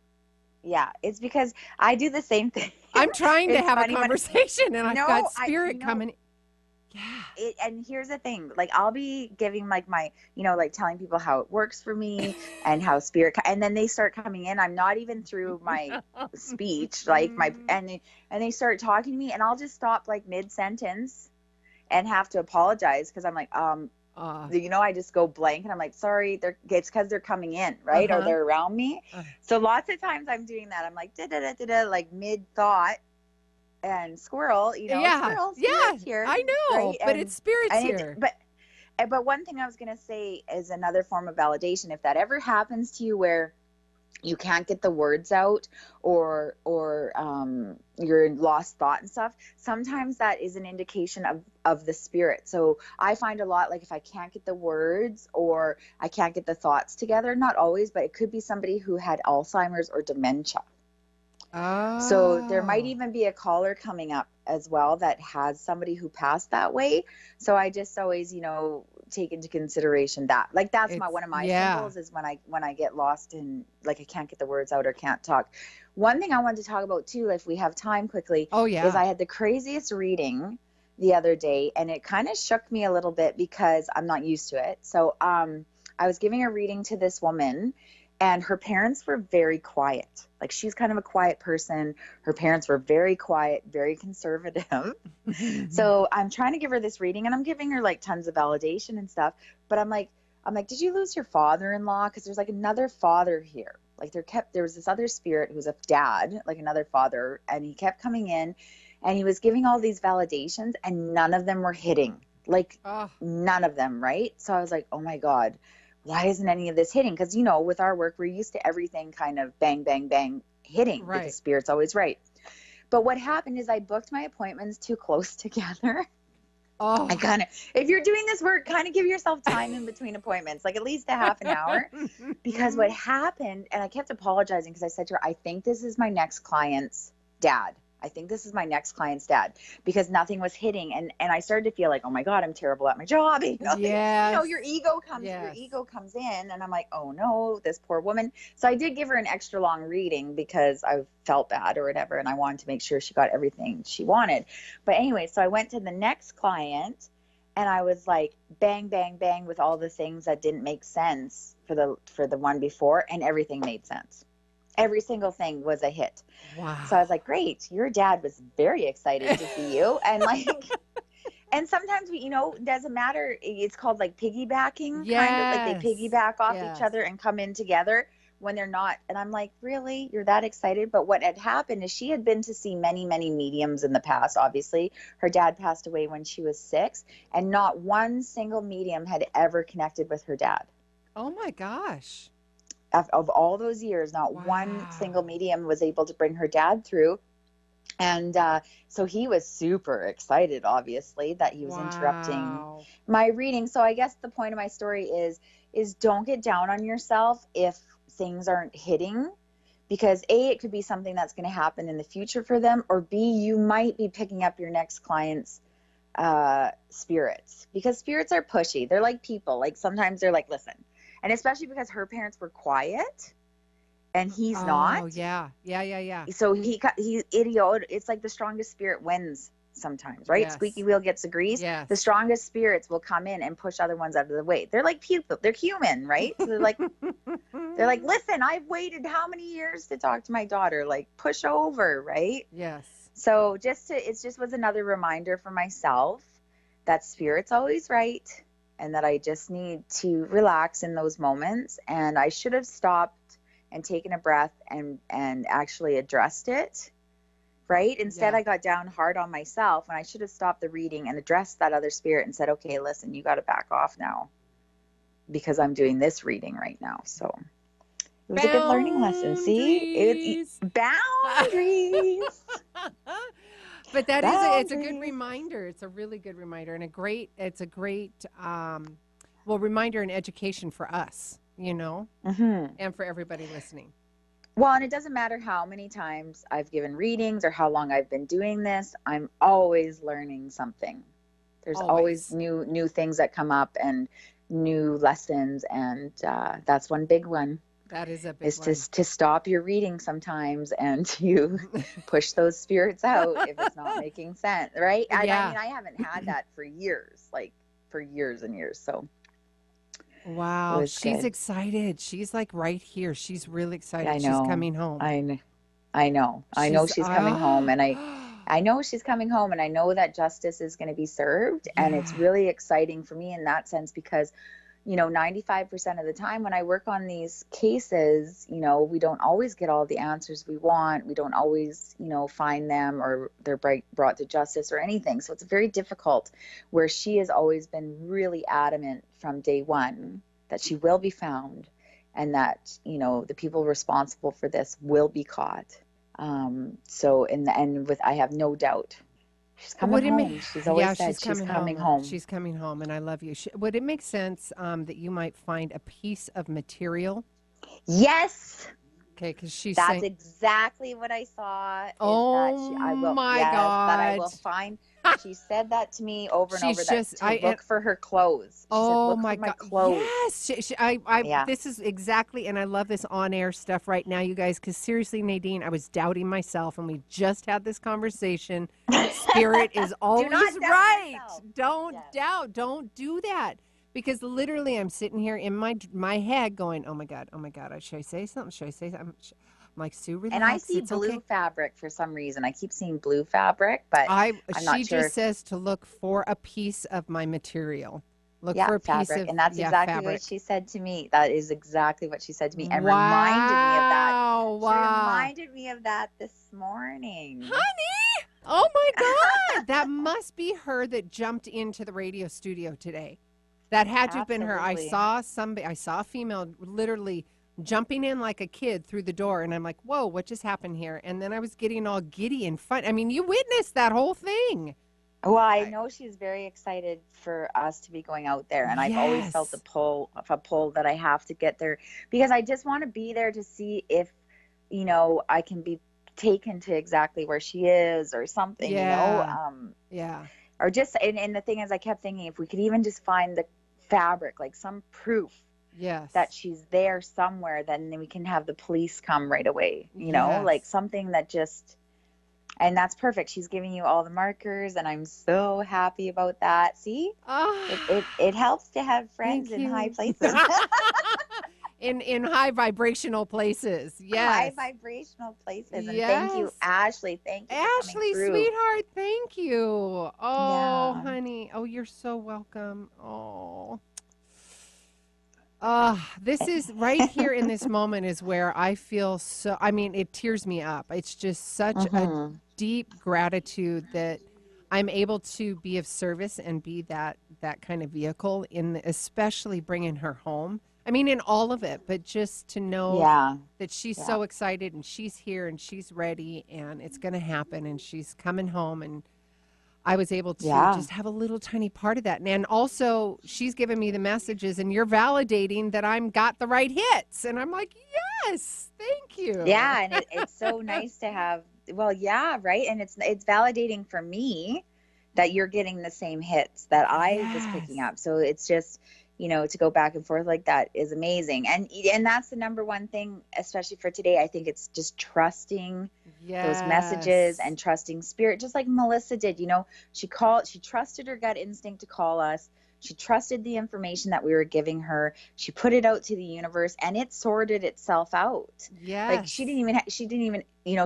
Yeah, it's because I do the same thing. I'm trying to It's have a funny when- conversation, and I've No, got spirit you know, coming. Yeah. And here's the thing, like I'll be giving like my, like telling people how it works for me and how and then they start coming in. I'm not even through my speech, like and they start talking to me, and I'll just stop like mid sentence and have to apologize because I'm like, I just go blank and I'm like, sorry, it's because they're coming in, right? Or they're around me. So lots of times I'm doing that. I'm like, like mid thought and squirrel, spirit's here. I know, right? but it's spirits here. But one thing I was going to say is another form of validation. If that ever happens to you where you can't get the words out or you're in lost thought and stuff, sometimes that is an indication of the spirit. So I find a lot, like if I can't get the words or I can't get the thoughts together, not always, but it could be somebody who had Alzheimer's or dementia. So there might even be a caller coming up as well that has somebody who passed that way. So I just always, take into consideration that. Like that's one of my symbols is when I get lost in, like I can't get the words out or can't talk. One thing I wanted to talk about too, if we have time quickly, is I had the craziest reading the other day, and it kind of shook me a little bit because I'm not used to it. So I was giving a reading to this woman, and her parents were very quiet. Like she's kind of a quiet person. Her parents were very quiet, very conservative. So I'm trying to give her this reading, and I'm giving her like tons of validation and stuff. But I'm like, did you lose your father-in-law? Because there's like another father here. Like there was this other spirit who's a dad, like another father, and he kept coming in, and he was giving all these validations, and none of them were hitting. Like none of them, right? So I was like, oh my God. Why isn't any of this hitting? Because, with our work, we're used to everything kind of bang, bang, bang hitting because spirit's always right. But what happened is I booked my appointments too close together. If you're doing this work, kind of give yourself time in between appointments, like at least a half an hour. Because what happened, and I kept apologizing because I said to her, I think this is my next client's dad. Because nothing was hitting. And I started to feel like, oh my God, I'm terrible at my job. Your ego comes in, and I'm like, oh no, this poor woman. So I did give her an extra long reading because I felt bad or whatever. And I wanted to make sure she got everything she wanted. But anyway, so I went to the next client, and I was like, bang, bang, bang with all the things that didn't make sense for the one before, and everything made sense. Every single thing was a hit. Wow. So I was like, great. Your dad was very excited to see you. And and sometimes it doesn't matter. It's called like piggybacking. Yes. Kind of like they piggyback off each other and come in together. when they're not. And I'm like, really? You're that excited? But what had happened is she had been to see many, many mediums in the past. Obviously, her dad passed away when she was 6, and not one single medium had ever connected with her dad. Oh my gosh. Of all those years, not one single medium was able to bring her dad through. And so he was super excited, obviously, that he was interrupting my reading. So I guess the point of my story is don't get down on yourself if things aren't hitting, because A, it could be something that's going to happen in the future for them, or B, you might be picking up your next client's spirits, because spirits are pushy. They're like people. Like sometimes they're like, listen, and especially because her parents were quiet and he's not. Oh, yeah. So he's idiot. It's like the strongest spirit wins sometimes, right? Yes. Squeaky wheel gets the grease. Yes. The strongest spirits will come in and push other ones out of the way. They're like people. They're human, right? So they're like, listen, I've waited how many years to talk to my daughter? Like, push over, right? Yes. So it just was another reminder for myself that spirit's always right, and that I just need to relax in those moments. And I should have stopped and taken a breath and actually addressed it, right? Instead, I got down hard on myself, and I should have stopped the reading and addressed that other spirit and said, okay, listen, you got to back off now because I'm doing this reading right now. So it was a good learning lesson. See? Boundaries. But that it's a good reminder. It's a really good reminder, and it's a great reminder and education for us, and for everybody listening. Well, and it doesn't matter how many times I've given readings or how long I've been doing this, I'm always learning something. There's always new things that come up and new lessons, and that's one big one. That is a big is one. to stop your reading sometimes and to push those spirits out if it's not making sense, right? I mean, I haven't had that for years, like for years and years. So wow, she's good. Excited. She's like right here. She's really excited. I know. She's coming home. I know. I know she's coming home, and I know she's coming home, and I know that justice is going to be served, and it's really exciting for me in that sense because 95% of the time when I work on these cases, we don't always get all the answers we want. We don't always, find them or they're brought to justice or anything. So it's very difficult, where she has always been really adamant from day one that she will be found and that, the people responsible for this will be caught. So in the end, I have no doubt. She's coming home. She's always said she's coming home. She's coming home, and I love you. Would it make sense that you might find a piece of material? Yes. Okay, because that's exactly what I saw. My God. That I will find. She said that to me over and over. Look for her clothes. She said, look my for God! Clothes. Yes, This is exactly, and I love this on-air stuff right now, you guys. Because seriously, Nadine, I was doubting myself, and we just had this conversation. Spirit is always right. Don't doubt. Don't do that. Because literally, I'm sitting here in my head going, "Oh my God! Should I say something? Should I say something?" I'm like, Sue, relax. And I see blue fabric for some reason. I keep seeing blue fabric, but I'm not sure. She just says to look for a piece of my material. Look for a fabric. piece of and that's exactly fabric. What she said to me. That is exactly what she said to me, and reminded me of that. Wow! She reminded me of that this morning, honey. Oh my God! That must be her that jumped into the radio studio today. That had to have been her. I saw a female literally jumping in like a kid through the door, and I'm like, whoa, what just happened here? And then I was getting all giddy and fun. I mean, you witnessed that whole thing. Well, I know she's very excited for us to be going out there, and I've always felt a pull that I have to get there, because I just want to be there to see if, I can be taken to exactly where she is or something, or just, and the thing is, I kept thinking if we could even just find the fabric, like some proof that she's there somewhere, then we can have the police come right away, like something that just, and that's perfect. She's giving you all the markers, and I'm so happy about that. See, it helps to have friends in high places. in high vibrational places. Yes. High vibrational places. And thank you, Ashley. Thank you. Ashley, sweetheart, thank you. Oh, honey. Oh, you're so welcome. Oh. This is right here in this moment is where I feel so, I mean, it tears me up. It's just such a deep gratitude that I'm able to be of service and be that kind of vehicle especially bringing her home. I mean, in all of it, but just to know Yeah. that she's Yeah. so excited and she's here and she's ready and it's going to happen and she's coming home, and I was able to Yeah. just have a little tiny part of that. And also she's giving me the messages and you're validating that I'm got the right hits. And I'm like, yes, thank you. Yeah, and it's so nice to have. Well, yeah, right. And it's validating for me that you're getting the same hits that I was picking Yes. up. So it's just, to go back and forth like that is amazing. And that's the number one thing, especially for today. I think it's just trusting those messages and trusting spirit, just like Melissa did. She trusted her gut instinct to call us. She trusted the information that we were giving her. She put it out to the universe and it sorted itself out. Yes. Like she didn't even,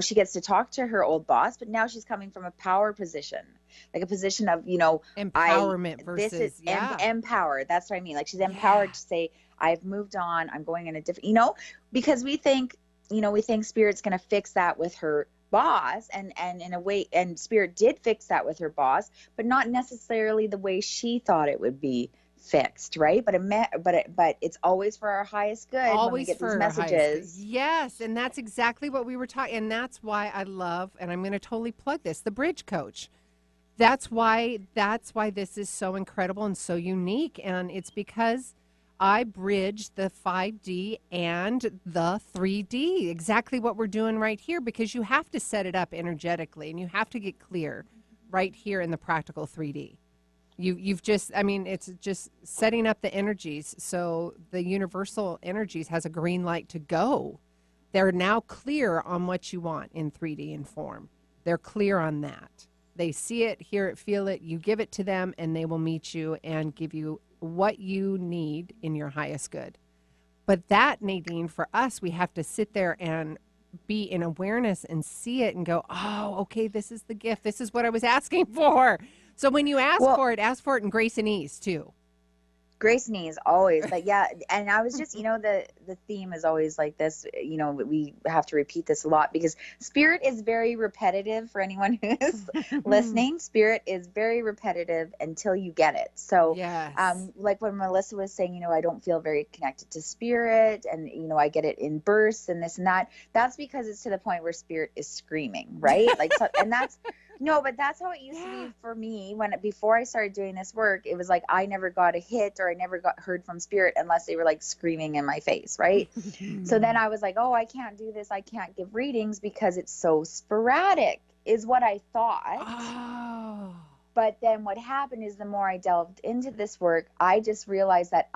she gets to talk to her old boss, but now she's coming from a power position, like a position of, empowerment versus, this is empowered. That's what I mean. Like she's empowered to say, I've moved on. I'm going in a different, because we think spirit's going to fix that with her boss, and in a way, and spirit did fix that with her boss, but not necessarily the way she thought it would be fixed, right? But it's always for our highest good. Always when we get for these our highest messages. good. Yes, and that's exactly what we were talking. And that's why I love, and I'm going to totally plug this, the Bridge Coach. That's why this is so incredible and so unique, and it's because I bridge the 5D and the 3D, exactly what we're doing right here, because you have to set it up energetically and you have to get clear right here in the practical 3D. You've just, I mean, it's just setting up the energies so the universal energies has a green light to go. They're now clear on what you want in 3D and form. They're clear on that. They see it, hear it, feel it. You give it to them and they will meet you and give you what you need in your highest good. But that, Nadine, for us, we have to sit there and be in awareness and see it and go, oh, okay, this is the gift. This is what I was asking for. So when you ask for it in grace and ease too. Grace and ease always, but yeah. And I was just, the theme is always like this, we have to repeat this a lot because spirit is very repetitive for anyone who is listening. Spirit is very repetitive until you get it. So, yes. Like when Melissa was saying, I don't feel very connected to spirit and, I get it in bursts and this and that. That's because it's to the point where spirit is screaming, right? Like, so, and that's, no, but that's how it used to be for me before I started doing this work. It was like I never got a hit or I never got heard from spirit unless they were like screaming in my face, right? So then I was like, oh, I can't do this. I can't give readings because it's so sporadic, is what I thought. Oh. But then what happened is the more I delved into this work, I just realized that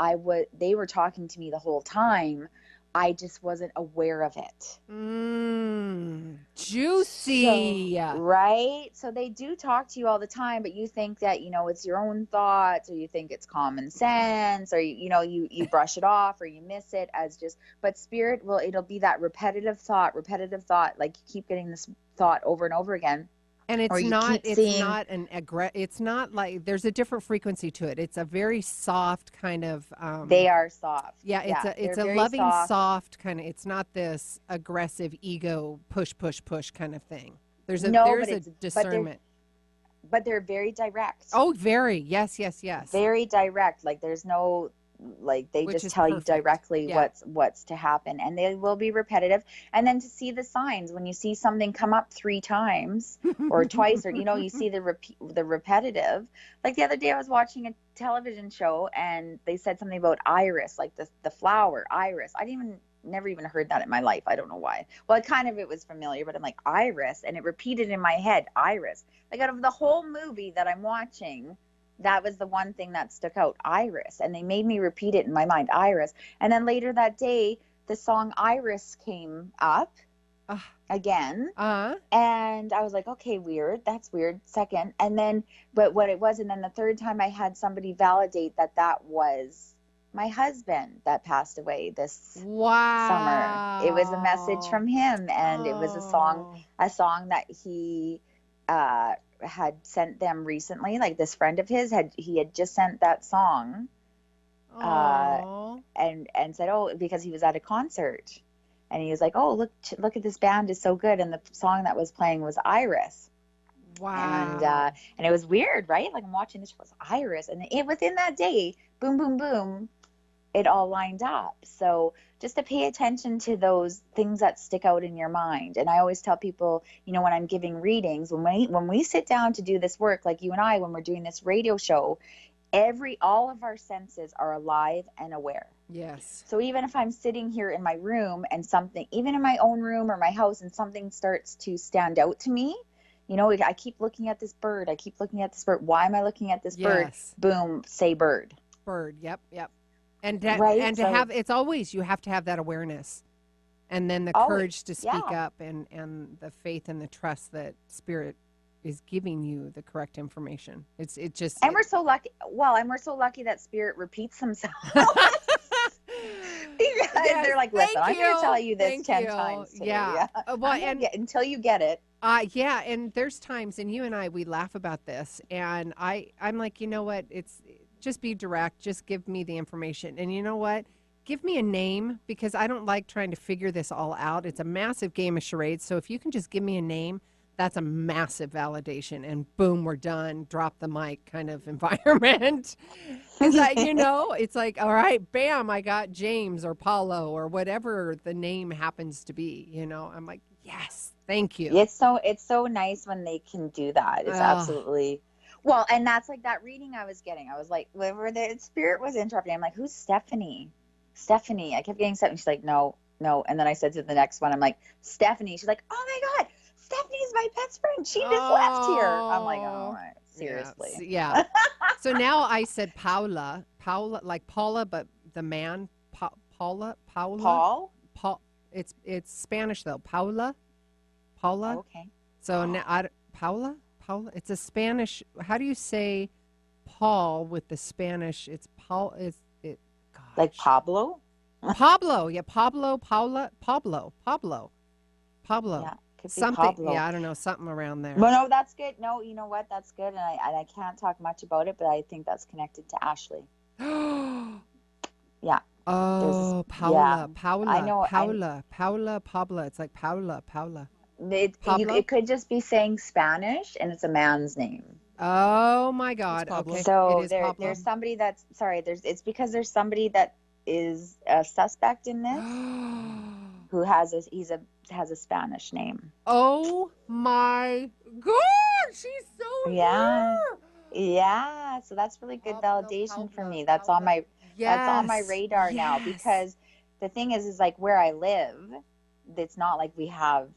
they were talking to me the whole time. I just wasn't aware of it. Juicy. So, right? So they do talk to you all the time, but you think that, it's your own thoughts, or you think it's common sense, or, you brush it off or you miss it but spirit it'll be that repetitive thought, like you keep getting this thought over and over again. And it's not like there's a different frequency to it. It's a very soft kind of. They are soft. Yeah, it's a loving, soft kind of. It's not this aggressive ego push kind of thing. There's a discernment. But they're very direct. Oh, very. Yes. Very direct. Like there's no. Like they just tell you directly what's to happen, and they will be repetitive. And then to see the signs when you see something come up 3 times or twice, or you see the repetitive. Like the other day I was watching a television show and they said something about iris, like the flower iris. Never even heard that in my life. I don't know why. Well, it was familiar, but I'm like, iris, and it repeated in my head, iris. Like out of the whole movie that I'm watching, that was the one thing that stuck out, iris. And they made me repeat it in my mind, iris. And then later that day, the song Iris came up again. And I was like, okay, weird. That's weird. Second. And then, but what it was, and then the third time I had somebody validate that was my husband that passed away this summer. It was a message from him. And it was a song that he, had sent them recently. Like this friend of his had just sent that song Oh. and said, oh, because he was at a concert, and he was like, oh, look at this band is so good, and the song that was playing was Iris. Wow. And it was weird, right? Like I'm watching this, was Iris, and within that day, boom, boom, boom, it all lined up. So just to pay attention to those things that stick out in your mind. And I always tell people, when I'm giving readings, when we sit down to do this work, like you and I, when we're doing this radio show, all of our senses are alive and aware. Yes. So even if I'm sitting here in my room and something, even in my own room or my house, and something starts to stand out to me, I keep looking at this bird. I keep looking at this bird. Why am I looking at this bird? Boom, say bird. Bird. Yep. And Right? to have, it's always, you have to have that awareness, and then the courage to speak up, and the faith and the trust that Spirit is giving you the correct information. And we're so lucky. Well, and we're so lucky that Spirit repeats himself. Because they're like, listen, I'm going to tell you this 10 times today. Yeah. Until you get it. Yeah. And there's times, and you and I, we laugh about this, and I'm like, you know what? It's just be direct. Just give me the information. And you know what? Give me a name, because I don't like trying to figure this all out. It's a massive game of charades. So if you can just give me a name, that's a massive validation, and boom, we're done. Drop the mic kind of environment. Because it's like, all right, bam, I got James or Paulo or whatever the name happens to be. I'm like, yes, thank you. It's so nice when they can do that. It's absolutely well, and that's like that reading I was getting. I was like, where the Spirit was interrupting, I'm like, who's Stephanie? Stephanie. I kept getting Stephanie. She's like, no. And then I said to the next one, I'm like, Stephanie. She's like, oh my God, Stephanie's my best friend. She just left here. I'm like, oh, seriously. Yeah. So now I said Paula, like Paula, but the man, Paula. Paul? It's Spanish though. Paula. Okay. So now Paula. It's a Spanish. How do you say Paul with the Spanish? It's Paul. Gosh. Like Pablo. Pablo. Yeah. Pablo. Yeah. Something, Pablo. yeah, I don't know, something around there. Well, no, that's good. No, you know what? That's good. And I can't talk much about it, but I think that's connected to Ashley. Yeah. Oh, Paula. I know. Paula. It's like Paula. It could just be saying Spanish, and it's a man's name. Oh my God. Okay. So there's somebody that's it's because there's somebody that is a suspect in this who has a Spanish name. Oh my God, she's so yeah. So that's really good validation for me. That's on my radar now, because the thing is like where I live, it's not like we have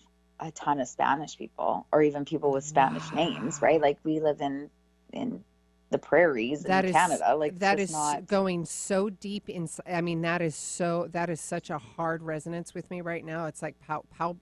a ton of Spanish people or even people with Spanish names, right? Like we live in the prairies in Canada. Like that is not going so deep in. I mean, that is such a hard resonance with me right now. It's like Pablo.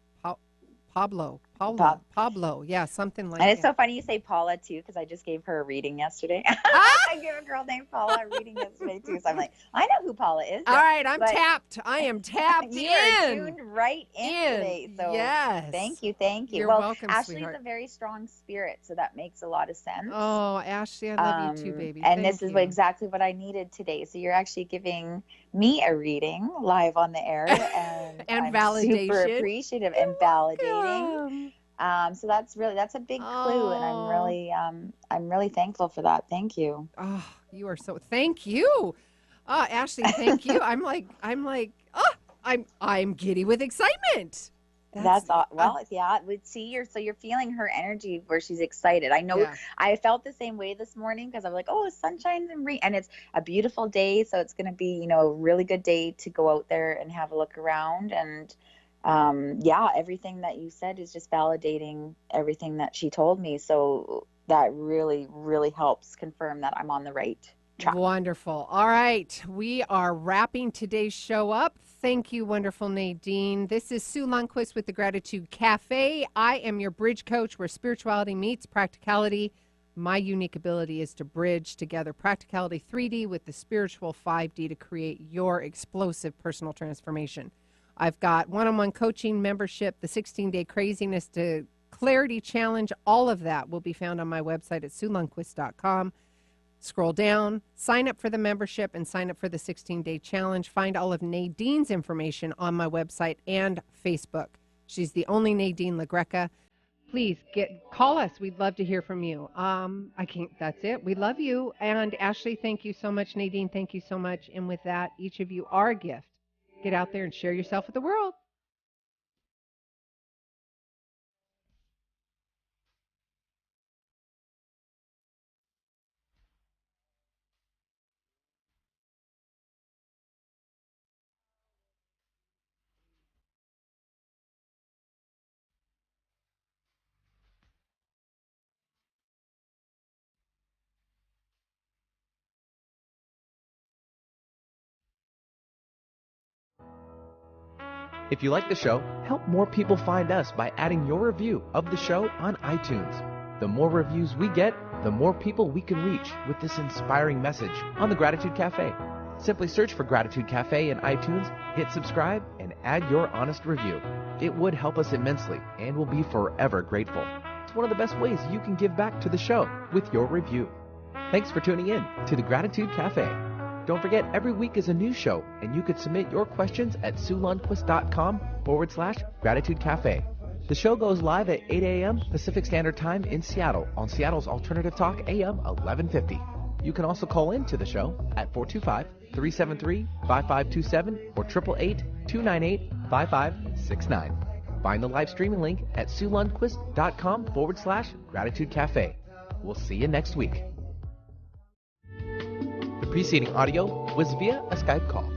Yeah, something like that. And it's so funny you say Paula too, because I just gave her a reading yesterday. I gave a girl named Paula a reading yesterday too. So I'm like, I know who Paula is. All right, I'm tapped. I am tapped you in. are tuned right in today. So yes. Thank you. You're welcome, Ashley's sweetheart. a very strong spirit, so that makes a lot of sense. Oh, Ashley, I love you too, baby. And this is exactly what I needed today. So you're actually giving me a reading live on the air, and and I'm validation. super appreciative and validating. So that's a big clue, and I'm really thankful for that. Thank you. Oh, you are so. Thank you, Ashley. Thank you. I'm giddy with excitement. You're feeling her energy where she's excited. I know. Yeah. I felt the same way this morning because I'm like, oh, sunshine and it's a beautiful day, so it's going to be a really good day to go out there and have a look around. And everything that you said is just validating everything that she told me. So that really, really helps confirm that I'm on the right track. Wonderful. All right. We are wrapping today's show up. Thank you, wonderful Nadine. This is Sue Lundquist with the Gratitude Cafe. I am your bridge coach where spirituality meets practicality. My unique ability is to bridge together practicality 3D with the spiritual 5D to create your explosive personal transformation. I've got one-on-one coaching membership, the 16-day craziness to clarity challenge. All of that will be found on my website at SueLundquist.com. Scroll down, sign up for the membership, and sign up for the 16-day challenge. Find all of Nadine's information on my website and Facebook. She's the only Nadine Greca. Please call us. We'd love to hear from you. That's it. We love you. And Ashley, thank you so much. Nadine, thank you so much. And with that, each of you are a gift. Get out there and share yourself with the world. If you like the show, help more people find us by adding your review of the show on iTunes. The more reviews we get, the more people we can reach with this inspiring message on the Gratitude Cafe. Simply search for Gratitude Cafe in iTunes, hit subscribe, and add your honest review. It would help us immensely, and we'll be forever grateful. It's one of the best ways you can give back to the show with your review. Thanks for tuning in to the Gratitude Cafe. Don't forget, every week is a new show, and you could submit your questions at SueLundquist.com/Gratitude Cafe. The show goes live at 8 a.m. Pacific Standard Time in Seattle on Seattle's Alternative Talk AM 1150. You can also call in to the show at 425-373-5527 or 888-298-5569. Find the live streaming link at SueLundquist.com/Gratitude Cafe. We'll see you next week. The preceding audio was via a Skype call.